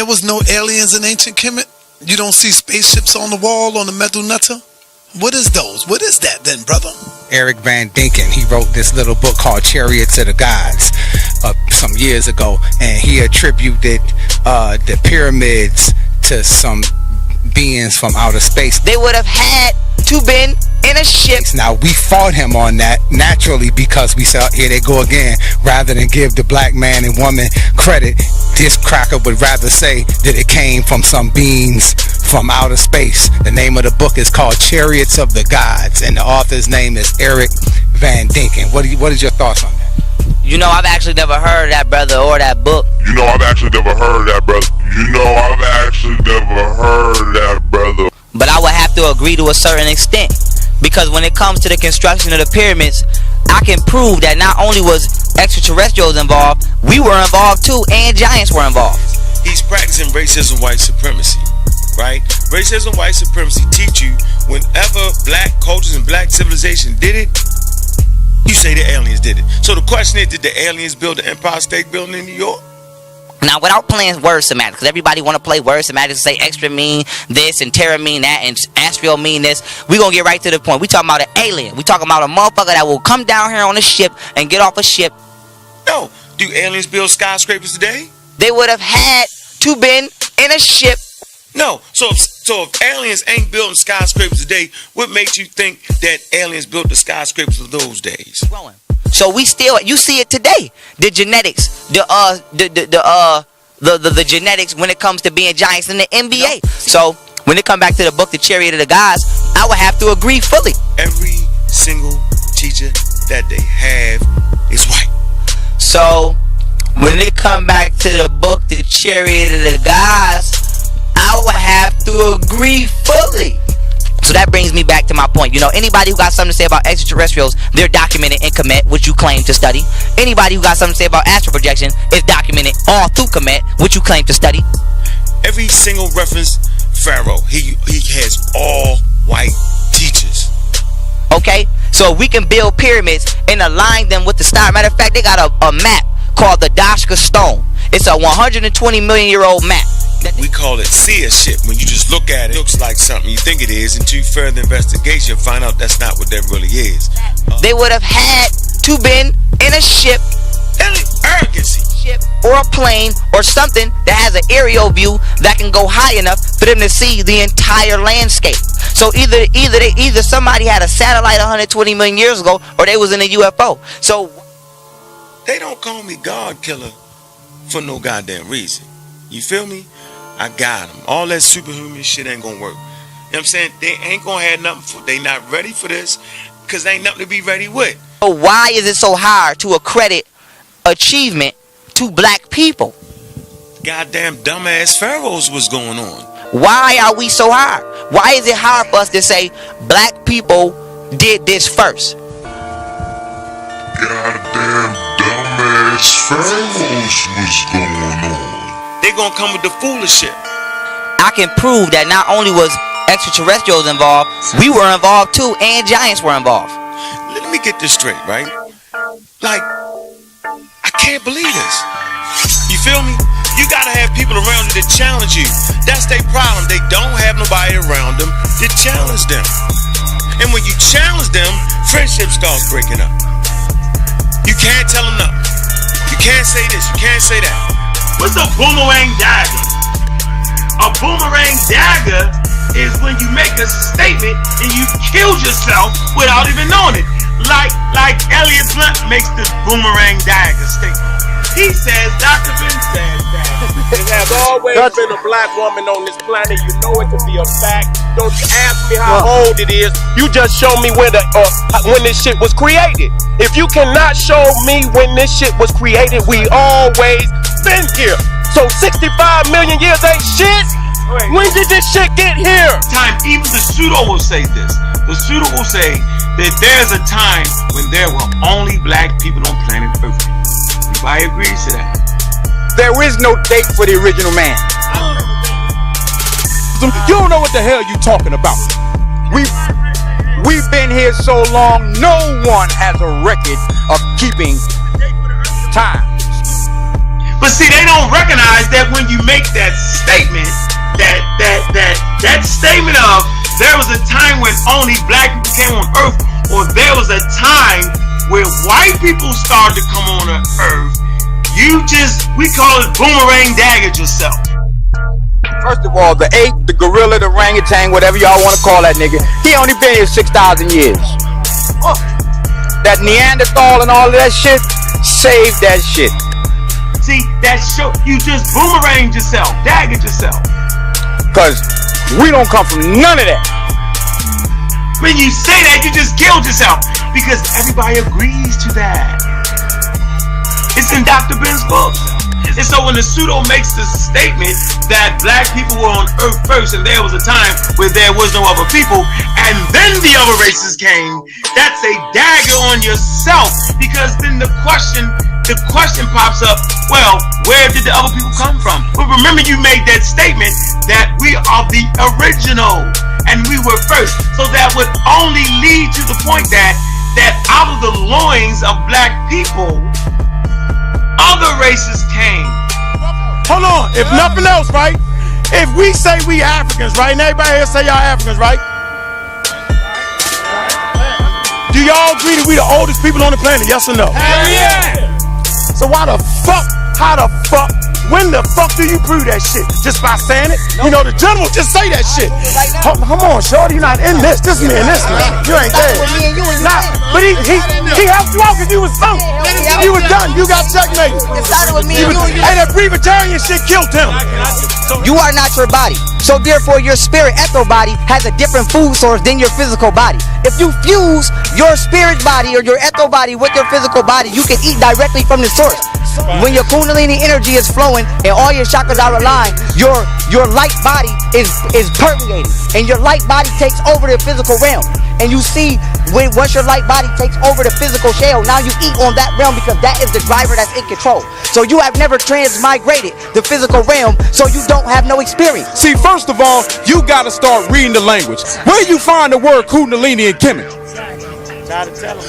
There was no aliens in ancient Kemet? You don't see spaceships on the wall on the Medu Netta? What is those? What is that then, brother? Eric Van Dinken, he wrote this little book called Chariots of the Gods some years ago, and he attributed the pyramids to some beings from outer space. They would have had to been in a ship. Now, we fought him on that naturally because we said, here they go again. Rather than give the black man and woman credit, this cracker would rather say that it came from some beings from outer space. The name of the book is called Chariots of the Gods, and the author's name is Eric Van Dinken. What is your thoughts on that? You know, I've actually never heard of that, brother, or that book. You know, I've actually never heard of that, brother. You know, I've actually never heard of that, brother. But I would have to agree to a certain extent, because when it comes to the construction of the pyramids, I can prove that not only was extraterrestrials involved, we were involved too, and giants were involved. He's practicing racism, white supremacy, right? Racism, white supremacy teach you whenever black cultures and black civilization did it, you say the aliens did it. So the question is, did the aliens build the Empire State Building in New York? Now, without playing word semantics, because everybody want to play word semantics, say extra mean this and terra mean that and astral mean this, we going to get right to the point. We talking about an alien. We talking about a motherfucker that will come down here on a ship and get off a ship. No. Do aliens build skyscrapers today? They would have had to been in a ship. No. So if aliens ain't building skyscrapers today, what makes you think that aliens built the skyscrapers of those days? So we still, you see it today. The genetics, the genetics when it comes to being giants in the NBA. No. So when it come back to the book, The Chariot of the Gods, I would have to agree fully. Every single teacher that they have is white. So when it come back to the book, The Chariot of the Gods, I would have to agree fully. So that brings me back to my point. You know, anybody who got something to say about extraterrestrials, they're documented in Kemet, which you claim to study. Anybody who got something to say about astral projection is documented all through Kemet, which you claim to study. Every single reference, Pharaoh, he has all white teachers. Okay, so we can build pyramids and align them with the star. Matter of fact, they got a map called the Dashka Stone. It's a 120 million year old map. We call it seership. When you just look at it, it looks like something you think it is, and to further investigation, find out that's not what that really is. They would have had to been in a ship, arrogancy, or a plane, or something that has an aerial view that can go high enough for them to see the entire landscape. So either somebody had a satellite 120 million years ago, or they was in a UFO. So they don't call me GodKiller for no goddamn reason. You feel me? I got them. All that superhuman shit ain't gonna work. You know what I'm saying? They ain't gonna have nothing for. They not ready for this, because they ain't nothing to be ready with. So why is it so hard to accredit achievement to black people? Goddamn dumbass pharaohs was going on. Why are we so hard? Why is it hard for us to say black people did this first? Goddamn dumbass pharaohs was going on. They gonna come with the foolish shit. I can prove that not only was extraterrestrials involved, we were involved too, and giants were involved. Let me get this straight, right? Like, I can't believe this. You feel me? You gotta have people around you that challenge you. That's their problem. They don't have nobody around them to challenge them. And when you challenge them, friendship starts breaking up. You can't tell them nothing. You can't say this, you can't say that. What's a boomerang dagger? A boomerang dagger is when you make a statement and you kill yourself without even knowing it. Like Elliot Blunt makes this boomerang dagger statement. He says, Dr. Ben says that there has always been a black woman on this planet. You know it to be a fact. Don't you ask me how old it is. You just show me when this shit was created. If you cannot show me when this shit was created, we always been here. So 65 million years ain't shit. When did this shit get here? Time, even the pseudo will say this. The pseudo will say that there's a time when there were only black people on planet Earth. Everybody agrees to that. There is no date for the original man. You don't know what the hell you talking about. We've been here so long, no one has a record of keeping time. But see, they don't recognize that when you make that statement, that statement of there was a time when only black people came on earth, or there was a time where white people started to come on earth, we call it boomerang dagger yourself. First of all, the ape, the gorilla, the orangutan, whatever y'all want to call that nigga, he only been here 6,000 years. That Neanderthal and all of that shit, save that shit. See, you just boomeranged yourself, daggered yourself. Cause we don't come from none of that. When you say that, you just killed yourself. Because everybody agrees to that. It's in Dr. Ben's book. And so when the pseudo makes the statement that black people were on earth first and there was a time where there was no other people and then the other races came, that's a dagger on yourself. Because then the question pops up, well, where did the other people come from? But remember, you made that statement that we are the original and we were first. So that would only lead to the point that out of the loins of black people, other races came. Hold on, if nothing else, right? If we say we Africans, right? And everybody here say y'all Africans, right? Do y'all agree that we the oldest people on the planet? Yes or no? Hell yeah! So how the fuck, when the fuck do you prove that shit? Just by saying it? You know, the general just say that shit. Come on, shorty, you're not in this. This man. You ain't there. Nah, but he helped you out because you was sunk. You was done. You got checkmated. Hey, that breatharian shit killed him. You are not your body. So therefore your spirit etho body has a different food source than your physical body. If you fuse your spirit body or your etho body with your physical body, you can eat directly from the source. When your kundalini energy is flowing and all your chakras are aligned, your light body is permeating, and your light body takes over the physical realm. And you see, once your light body takes over the physical shell, now you eat on that realm because that is the driver that's in control. So you have never transmigrated the physical realm, so you don't have no experience. See, first of all, you gotta start reading the language. Where you find the word kundalini and kemet?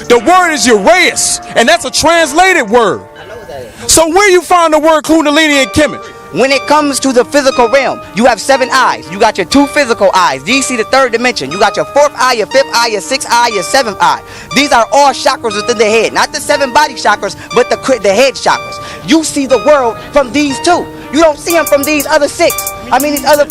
The word is Uraeus, and that's a translated word. So where you find the word kundalini and kemet? When it comes to the physical realm, you have 7 eyes. You got your 2 physical eyes. These see the 3rd dimension. You got your 4th eye, your 5th eye, your 6th eye, your 7th eye. These are all chakras within the head. Not the 7 body chakras, but the head chakras. You see the world from these 2. You don't see them from these other 6. I mean these other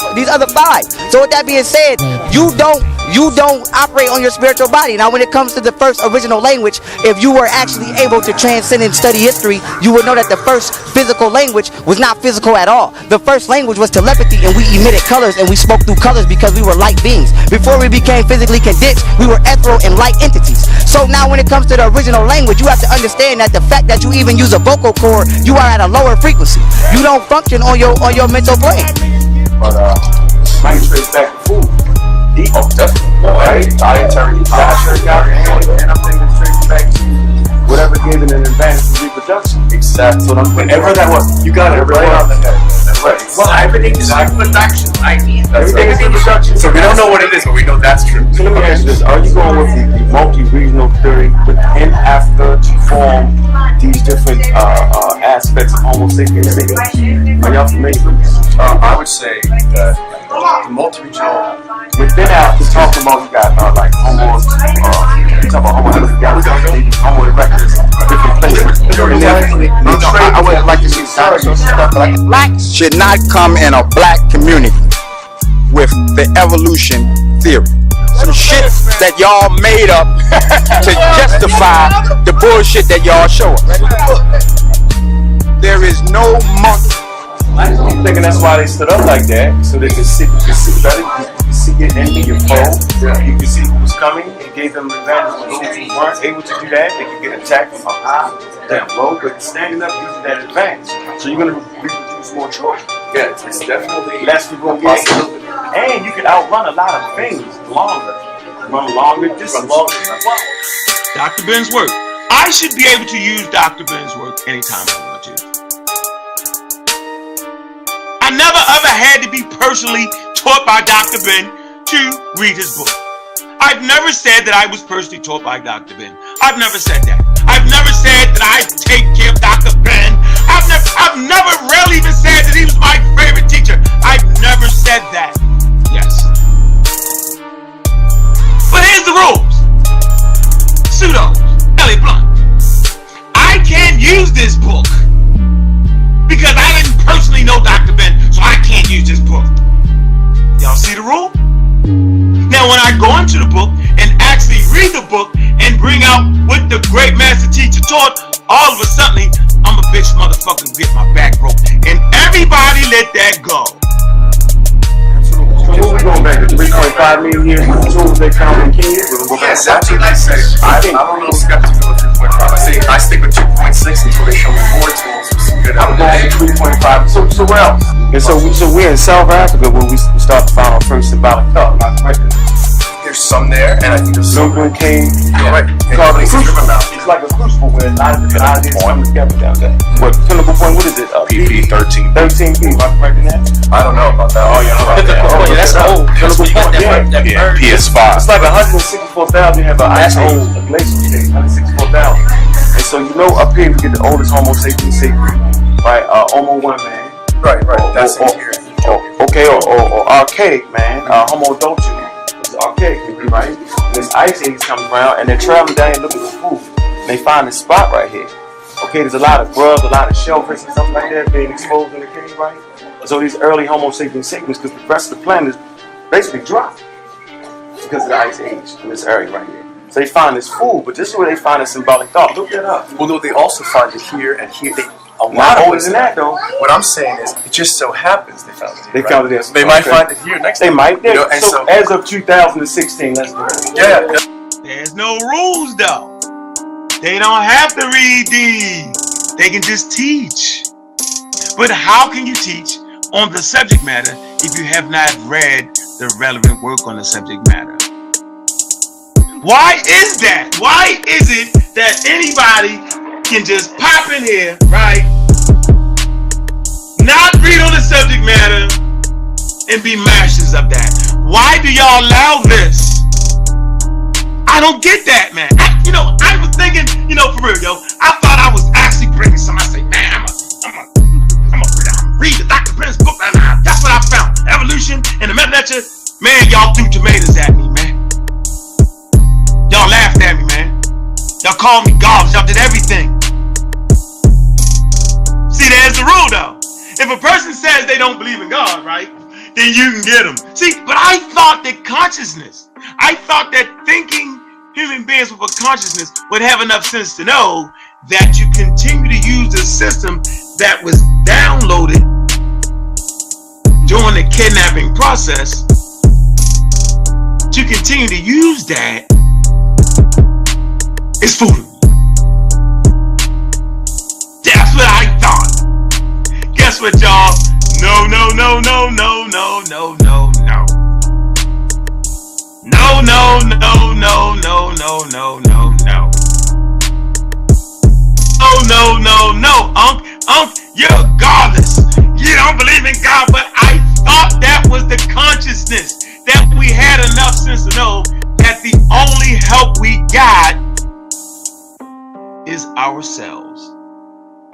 5. So with that being said, you don't operate on your spiritual body. Now when it comes to the first original language, if you were actually able to transcend and study history, you would know that the first physical language was not physical at all. The first language was telepathy, and we emitted colors and we spoke through colors because we were light beings. Before we became physically condensed, we were ethereal and light entities. So now when it comes to the original language, you have to understand that the fact that you even use a vocal cord, you are at a lower frequency. You don't function on your mental plane. But mine trace back to food. Oh, that's right. Dietary, and I'm thinking straight back to whatever gave it an advantage to reproduction. Exactly. So whenever that was, you got it right on the head. That's right. Well, everything is reproduction. Everything is reproduction. So we don't know what it is, but we know that's true. So let me ask you this: are you going with the multi-regional theory within Africa to form these different aspects of Homo sapiens? Are y'all familiar with this? I would say that the multi-regional within Africa, talking about you got like Homo, you talk about Homo erectus, different places. I would like to see dinosaurs and stuff, but Blacks should not come in a black community with the evolution theory. Some shit that y'all made up to justify the bullshit that y'all show us. There is no monkey. I'm thinking that's why they stood up like that, so they could see better. You could see your enemy, your foe. You could see who was coming. It gave them advantage. For those who weren't able to do that, they could get attacked from high, down low, but standing up using that advantage. So you're gonna reproduce more children. Yeah, it's definitely less people get, and you can outrun a lot of things longer. Run longer distances. Dr. Ben's work. I should be able to use Dr. Ben's work anytime I want to. I never ever had to be personally taught by Dr. Ben to read his book. I've never said that I was personally taught by Dr. Ben. I've never said that. I've never said that I take care of Dr. Ben. I've never really even said that he was my favorite teacher. I've never said that. Yes. But here's the rules. Pseudo, Elliot Blunt. I can't use this book because I didn't personally know Dr. Ben, so I can't use this book. Y'all see the rule? Now, when I go into the book and actually read the book and bring out what the great master teacher taught, all of a sudden, I'm a bitch motherfucker get my back broke. And everybody let that go. So we're going back to 3.5 million years with the tools they found in Kenya. Yes, that's what I say. I'm a little skeptical of 3.5. I stick with 2.6 until they show me more tools with some good I'm going to 3.5. So where else? And so we're in South Africa when we start to find our first symbolic thought. There's some there, and I think there's some. Milgram came. Right. It's like a crucible where a lot of different ideas come together down there. What pinnacle point? What is it? PP 13. 13 P. Am I correct in that? I don't know about that. Oh, you know about that? Oh, yeah, that's old. Pinnacle point. Yeah. PS5. It's like 164,000. You have a glacial state. 164,000. And so you know up here we get the oldest Homo sapiens sapiens, right? Homo 1 man. Right. That's in here. Or archaic man. Homo dolce. Archaic, right? And this ice age comes around and they're traveling down and looking for food. And they find this spot right here. Okay, there's a lot of grubs, a lot of shellfish and stuff like that being exposed in the cave, right? So these early Homo sapiens sapiens, because the rest of the planet is basically dry because of the ice age in this area right here. So they find this food, but this is where they find a symbolic thought. Look that up. Well, no, they also find it here and here. A lot Not of older than that, though. What I'm saying is, it just so happens they found it here. They found it here. They might find it here next time. They might. You know, and so as of 2016, let's do it. Yeah. There's no rules, though. They don't have to read these. They can just teach. But how can you teach on the subject matter if you have not read the relevant work on the subject matter? Why is that? Why is it that anybody can just pop in here, right? Not read on the subject matter and be masters of that? Why do y'all allow this? I don't get that, man. I was thinking, for real, yo. I thought I was actually bringing something. I say, man, I'm gonna read the Dr. Ben's book. That's what I found. Evolution and the meta-nature. Man, y'all threw tomatoes at me, man. Y'all laughed at me, man. Y'all called me garbage. Y'all did everything. See, there's the rule, though. If a person says they don't believe in God, right, then you can get them. See, but I thought that consciousness, I thought that thinking human beings with a consciousness would have enough sense to know that you continue to use the system that was downloaded during the kidnapping process, to continue to use that is foolery. That's what I thought. Guess what, y'all? No. Unc, you're godless. You don't believe in God, but I thought that was the consciousness, that we had enough sense to know that the only help we got is ourselves.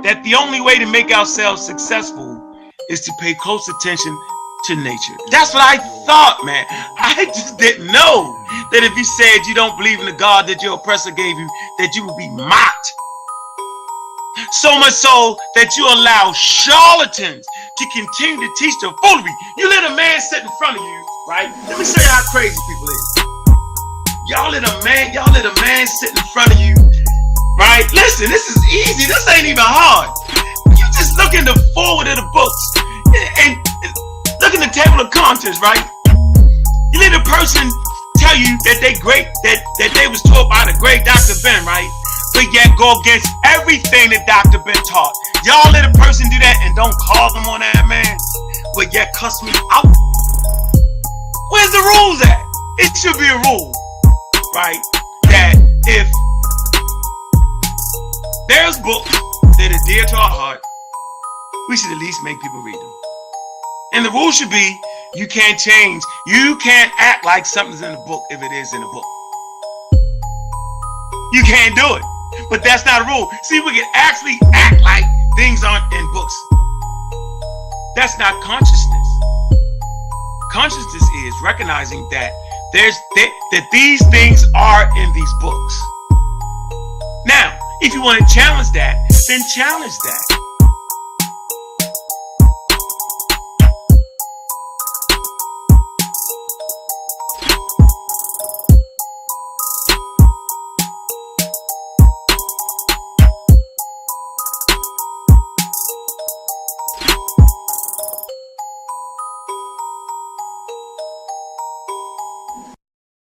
That the only way to make ourselves successful is to pay close attention to nature. That's what I thought, man. I just didn't know that if you said you don't believe in the God that your oppressor gave you, that you would be mocked. So much so that you allow charlatans to continue to teach the foolery. You let a man sit in front of you, right? Let me show you how crazy people is. Y'all let a man sit in front of you, right? Listen, this is easy. This ain't even hard. You just look in the forward of the books and look in the table of contents, right? You let a person tell you that they was taught by the great Dr. Ben, right? But yet go against everything that Dr. Ben taught. Y'all let a person do that and don't call them on that, man, but yet cuss me out. Where's the rules at? It should be a rule, right? That if there's books that are dear to our heart, we should at least make people read them. And the rule should be, you can't change. You can't act like something's in the book if it is in the book. You can't do it. But that's not a rule. See, we can actually act like things aren't in books. That's not consciousness. Consciousness is recognizing that that these things are in these books. Now, if you want to challenge that, then challenge that.